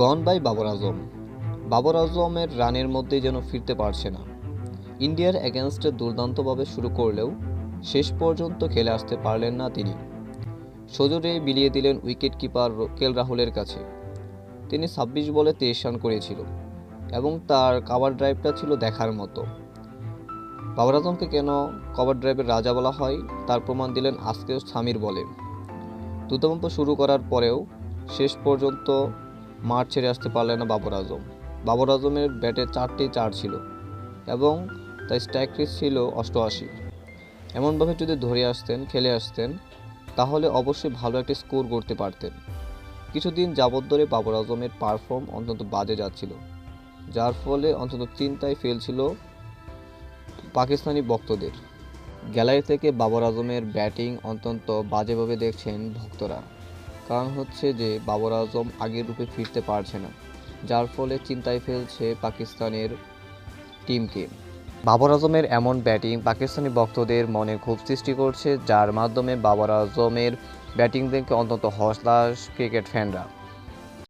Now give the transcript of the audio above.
গন by Babar Azam. Babur আজমের রানের মধ্যেই যেন ফিরতে পারছে না। ইন্ডিয়ার এগেনস্টে দুর্দান্তভাবে শুরু করলেও শেষ পর্যন্ত খেলে আসতে পারলেন না তিনি। সজোরে বিলিয়ে দিলেন উইকেট কিপার রাহুলের কাছে। তিনি ২৬ বলে ২৩ রান করেছিল এবং তার কভার ড্রাইভটা ছিল দেখার মতো। বাবর আজমকে কেন কভার ড্রাইভের রাজা বলা হয় তার প্রমাণ দিলেন আজকেও সামির বলে। দুর্দান্ত শুরু করার পরেও শেষ পর্যন্ত মাঠ ছেড়ে আসতে পারলেন না বাবর আজম। বাবর আজমের ব্যাটে ৪টি চার ছিল এবং তার স্ট্রাইক রেট ছিল ৮৮। এমনভাবে যদি ধরে আসতেন, খেলে আসতেন, তাহলে অবশ্যই ভালো একটি স্কোর করতে পারতেন। কিছুদিন যাবৎ ধরে বাবর আজমের পারফর্ম অত্যন্ত বাজে যাচ্ছিল, যার ফলে অন্তত চিন্তায় ফেলছিল পাকিস্তানি ভক্তদের। গ্যালারি থেকে বাবর আজমের ব্যাটিং অত্যন্ত বাজেভাবে দেখছেন ভক্তরা। কারণ হচ্ছে যে বাবর আজম আগের রূপে ফিরতে পারছে না, যার ফলে চিন্তায় ফেলছে পাকিস্তানের টিমকে। বাবর আজমের এমন ব্যাটিং পাকিস্তানি ভক্তদের মনে ক্ষোভ সৃষ্টি করছে, যার মাধ্যমে বাবর আজমের ব্যাটিং দেখে অন্তত হতাশ ক্রিকেট ফ্যানরা।